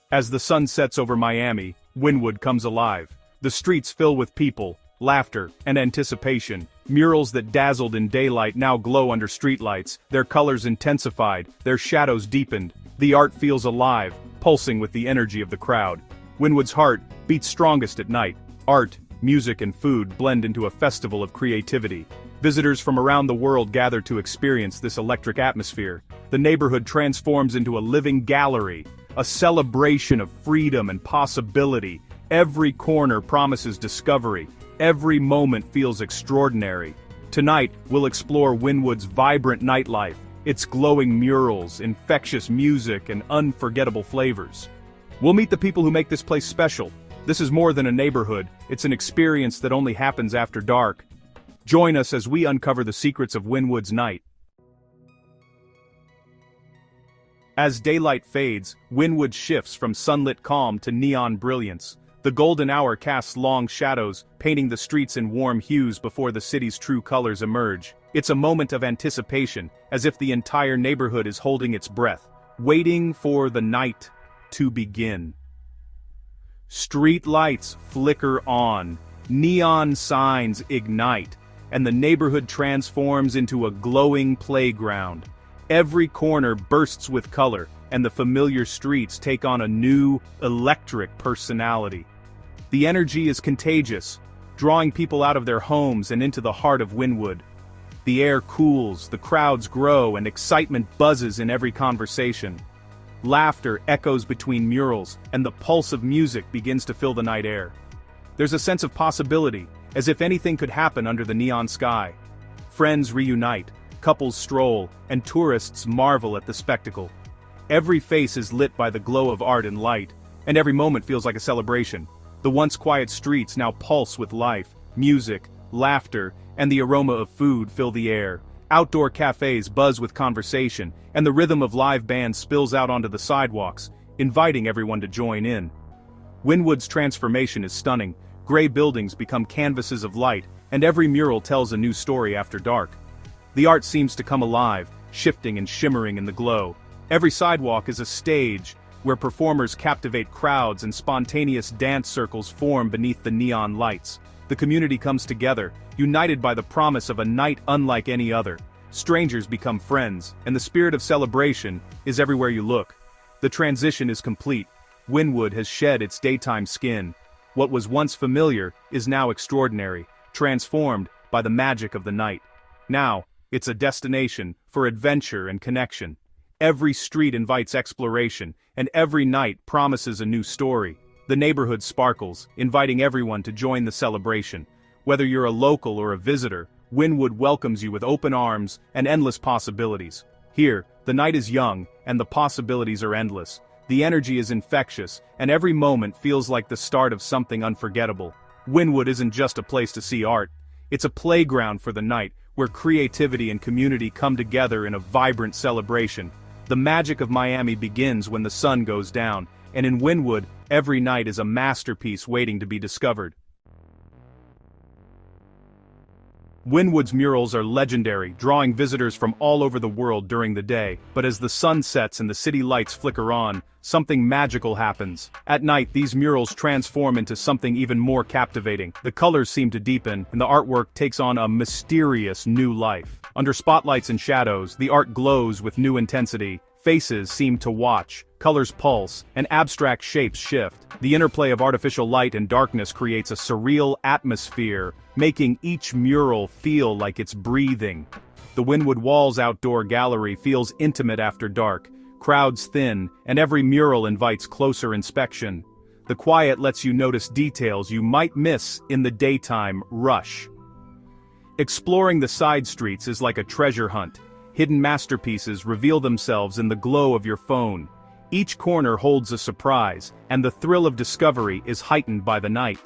As the sun sets over Miami, Wynwood comes alive. The streets fill with people, laughter, and anticipation. Murals that dazzled in daylight now glow under streetlights, their colors intensified, their shadows deepened. The art feels alive, pulsing with the energy of the crowd. Wynwood's heart beats strongest at night. Art, music, and food blend into a festival of creativity. Visitors from around the world gather to experience this electric atmosphere. The neighborhood transforms into a living gallery, a celebration of freedom and possibility. Every corner promises discovery. Every moment feels extraordinary. Tonight, we'll explore Wynwood's vibrant nightlife, its glowing murals, infectious music, and unforgettable flavors. We'll meet the people who make this place special. This is more than a neighborhood, it's an experience that only happens after dark. Join us as we uncover the secrets of Wynwood's night. As daylight fades, Wynwood shifts from sunlit calm to neon brilliance. The golden hour casts long shadows, painting the streets in warm hues before the city's true colors emerge. It's a moment of anticipation, as if the entire neighborhood is holding its breath, waiting for the night to begin. Street lights flicker on, neon signs ignite, and the neighborhood transforms into a glowing playground. Every corner bursts with color, and the familiar streets take on a new, electric personality. The energy is contagious, drawing people out of their homes and into the heart of Wynwood. The air cools, the crowds grow, and excitement buzzes in every conversation. Laughter echoes between murals, and the pulse of music begins to fill the night air. There's a sense of possibility, as if anything could happen under the neon sky. Friends reunite, couples stroll, and tourists marvel at the spectacle. Every face is lit by the glow of art and light, and every moment feels like a celebration. The once quiet streets now pulse with life, music, laughter, and the aroma of food fill the air. Outdoor cafes buzz with conversation, and the rhythm of live bands spills out onto the sidewalks, inviting everyone to join in. Wynwood's transformation is stunning. Gray buildings become canvases of light, and every mural tells a new story after dark. The art seems to come alive, shifting and shimmering in the glow. Every sidewalk is a stage, where performers captivate crowds and spontaneous dance circles form beneath the neon lights. The community comes together, united by the promise of a night unlike any other. Strangers become friends, and the spirit of celebration is everywhere you look. The transition is complete. Wynwood has shed its daytime skin. What was once familiar is now extraordinary, transformed by the magic of the night. Now, it's a destination for adventure and connection. Every street invites exploration, and every night promises a new story. The neighborhood sparkles, inviting everyone to join the celebration. Whether you're a local or a visitor, Wynwood welcomes you with open arms and endless possibilities. Here, the night is young, and the possibilities are endless. The energy is infectious, and every moment feels like the start of something unforgettable. Wynwood isn't just a place to see art. It's a playground for the night, where creativity and community come together in a vibrant celebration. The magic of Miami begins when the sun goes down, and in Wynwood, every night is a masterpiece waiting to be discovered. Wynwood's murals are legendary, drawing visitors from all over the world during the day, but as the sun sets and the city lights flicker on, something magical happens. At night, these murals transform into something even more captivating. The colors seem to deepen, and the artwork takes on a mysterious new life. Under spotlights and shadows, the art glows with new intensity. Faces seem to watch, colors pulse, and abstract shapes shift. The interplay of artificial light and darkness creates a surreal atmosphere, making each mural feel like it's breathing. The Wynwood Walls outdoor gallery feels intimate after dark. Crowds thin, and every mural invites closer inspection. The quiet lets you notice details you might miss in the daytime rush. Exploring the side streets is like a treasure hunt. Hidden masterpieces reveal themselves in the glow of your phone. Each corner holds a surprise, and the thrill of discovery is heightened by the night.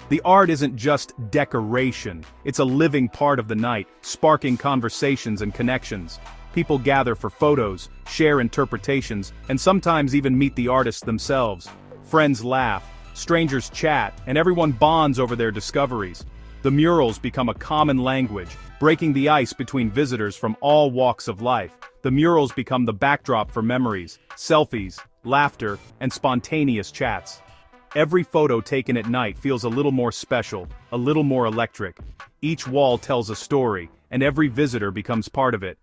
The art isn't just decoration, it's a living part of the night, sparking conversations and connections. People gather for photos, share interpretations, and sometimes even meet the artists themselves. Friends laugh, strangers chat, and everyone bonds over their discoveries. The murals become a common language, breaking the ice between visitors from all walks of life. The murals become the backdrop for memories, selfies, laughter, and spontaneous chats. Every photo taken at night feels a little more special, a little more electric. Each wall tells a story, and every visitor becomes part of it.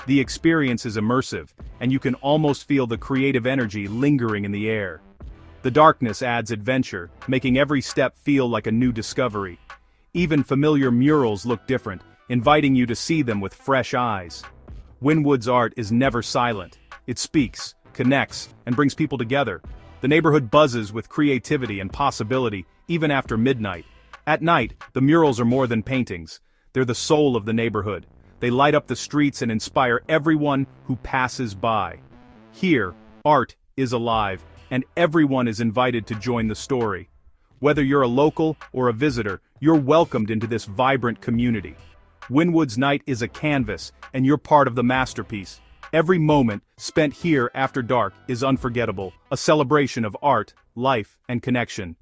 The experience is immersive, and you can almost feel the creative energy lingering in the air. The darkness adds adventure, making every step feel like a new discovery. Even familiar murals look different, inviting you to see them with fresh eyes. Wynwood's art is never silent. It speaks, connects, and brings people together. The neighborhood buzzes with creativity and possibility, even after midnight. At night, the murals are more than paintings. They're the soul of the neighborhood. They light up the streets and inspire everyone who passes by. Here, art is alive, and everyone is invited to join the story. Whether you're a local or a visitor, you're welcomed into this vibrant community. Wynwood's night is a canvas, and you're part of the masterpiece. Every moment spent here after dark is unforgettable, a celebration of art, life, and connection.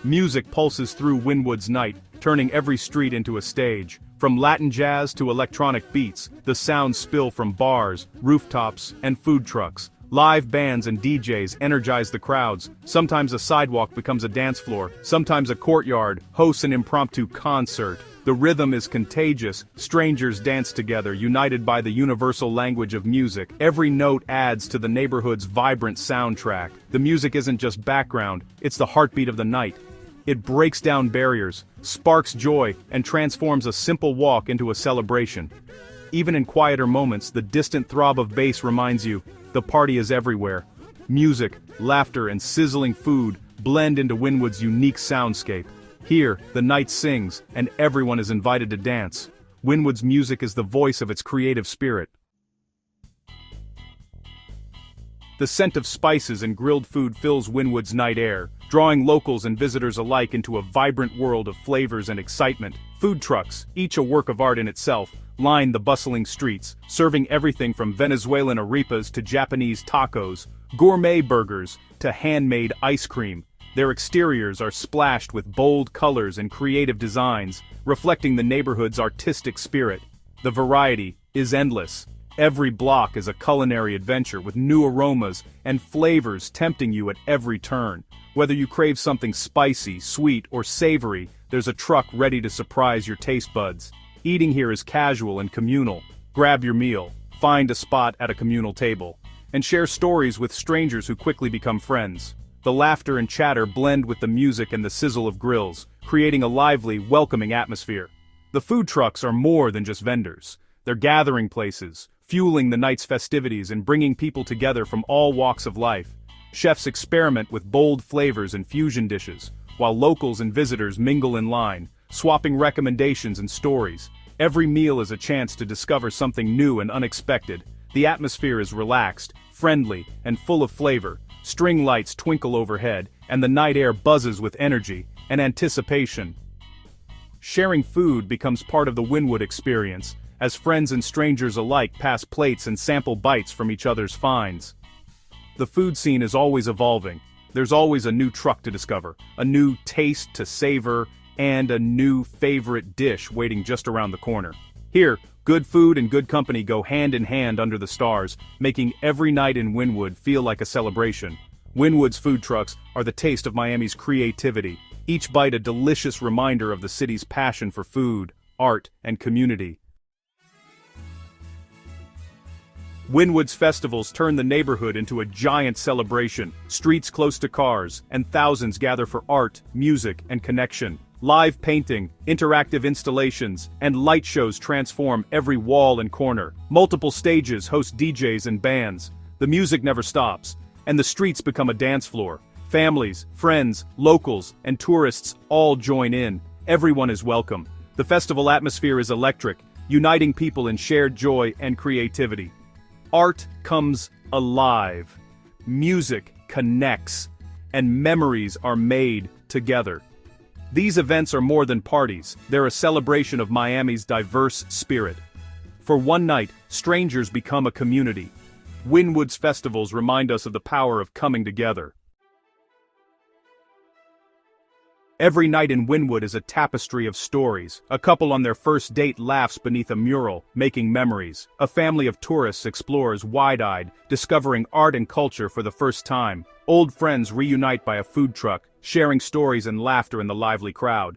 Music pulses through Wynwood's night, turning every street into a stage. From Latin jazz to electronic beats, the sounds spill from bars, rooftops, and food trucks. Live bands and DJs energize the crowds. Sometimes a sidewalk becomes a dance floor, sometimes a courtyard hosts an impromptu concert. The rhythm is contagious, strangers dance together, united by the universal language of music. Every note adds to the neighborhood's vibrant soundtrack. The music isn't just background, it's the heartbeat of the night. It breaks down barriers, sparks joy, and transforms a simple walk into a celebration. Even in quieter moments, the distant throb of bass reminds you, the party is everywhere. Music, laughter, and sizzling food blend into Wynwood's unique soundscape. Here, the night sings, and everyone is invited to dance. Wynwood's music is the voice of its creative spirit. The scent of spices and grilled food fills Wynwood's night air, drawing locals and visitors alike into a vibrant world of flavors and excitement. Food trucks, each a work of art in itself, line the bustling streets, serving everything from Venezuelan arepas to Japanese tacos, gourmet burgers to handmade ice cream. Their exteriors are splashed with bold colors and creative designs, reflecting the neighborhood's artistic spirit. The variety is endless. Every block is a culinary adventure with new aromas and flavors tempting you at every turn. Whether you crave something spicy, sweet, or savory, there's a truck ready to surprise your taste buds. Eating here is casual and communal. Grab your meal, find a spot at a communal table, and share stories with strangers who quickly become friends. The laughter and chatter blend with the music and the sizzle of grills, creating a lively, welcoming atmosphere. The food trucks are more than just vendors. They're gathering places, fueling the night's festivities and bringing people together from all walks of life. Chefs experiment with bold flavors and fusion dishes, while locals and visitors mingle in line, swapping recommendations and stories. Every meal is a chance to discover something new and unexpected. The atmosphere is relaxed, friendly, and full of flavor. String lights twinkle overhead, and the night air buzzes with energy and anticipation. Sharing food becomes part of the Wynwood experience, as friends and strangers alike pass plates and sample bites from each other's finds. The food scene is always evolving. There's always a new truck to discover, a new taste to savor, and a new favorite dish waiting just around the corner. Here, good food and good company go hand in hand under the stars, making every night in Wynwood feel like a celebration. Wynwood's food trucks are the taste of Miami's creativity, each bite a delicious reminder of the city's passion for food, art, and community. Wynwood's festivals turn the neighborhood into a giant celebration. Streets close to cars, and thousands gather for art, music, and connection. Live painting, interactive installations, and light shows transform every wall and corner. Multiple stages host DJs and bands. The music never stops, and the streets become a dance floor. Families, friends, locals, and tourists all join in. Everyone is welcome. The festival atmosphere is electric, uniting people in shared joy and creativity. Art comes alive. Music connects, and memories are made together. These events are more than parties, they're a celebration of Miami's diverse spirit. For one night, strangers become a community. Wynwood's festivals remind us of the power of coming together. Every night in Wynwood is a tapestry of stories. A couple on their first date laughs beneath a mural, making memories. A family of tourists explores wide-eyed, discovering art and culture for the first time. Old friends reunite by a food truck, sharing stories and laughter in the lively crowd.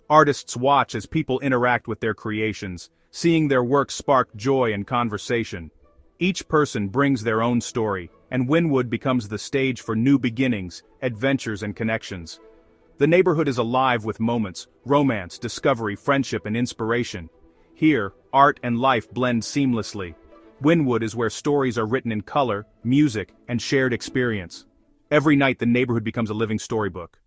Artists watch as people interact with their creations, seeing their work spark joy and conversation. Each person brings their own story, and Wynwood becomes the stage for new beginnings, adventures and connections. The neighborhood is alive with moments, romance, discovery, friendship and inspiration. Here, art and life blend seamlessly. Wynwood is where stories are written in color, music, and shared experience. Every night the neighborhood becomes a living storybook.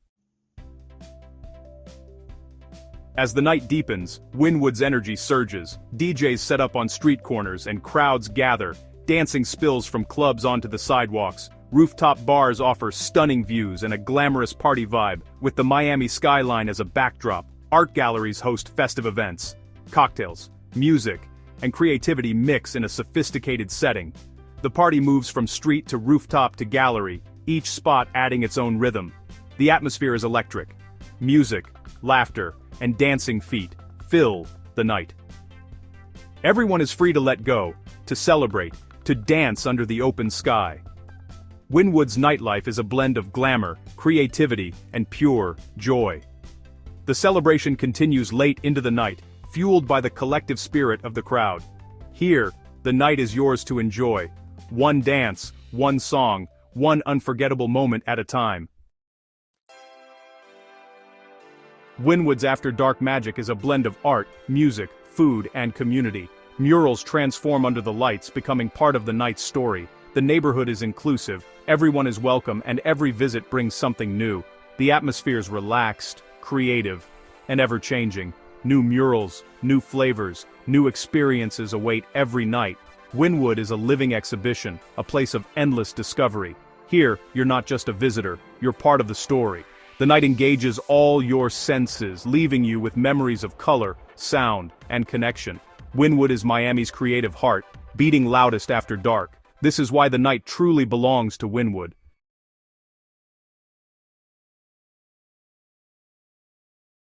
As the night deepens, Wynwood's energy surges. DJs set up on street corners and crowds gather. Dancing spills from clubs onto the sidewalks. Rooftop bars offer stunning views and a glamorous party vibe, with the Miami skyline as a backdrop. Art galleries host festive events. Cocktails, music, and creativity mix in a sophisticated setting. The party moves from street to rooftop to gallery, each spot adding its own rhythm. The atmosphere is electric. Music, laughter, and dancing feet fill the night. Everyone is free to let go, to celebrate, to dance under the open sky. Wynwood's nightlife is a blend of glamour, creativity, and pure joy. The celebration continues late into the night, fueled by the collective spirit of the crowd. Here, the night is yours to enjoy. One dance, one song, one unforgettable moment at a time. Wynwood's Afterdark magic is a blend of art, music, food, and community. Murals transform under the lights, becoming part of the night's story. The neighborhood is inclusive, everyone is welcome, and every visit brings something new. The atmosphere is relaxed, creative, and ever-changing. New murals, new flavors, new experiences await every night. Wynwood is a living exhibition, a place of endless discovery. Here, you're not just a visitor, you're part of the story. The night engages all your senses, leaving you with memories of color, sound, and connection. Wynwood is Miami's creative heart, beating loudest after dark. This is why the night truly belongs to Wynwood.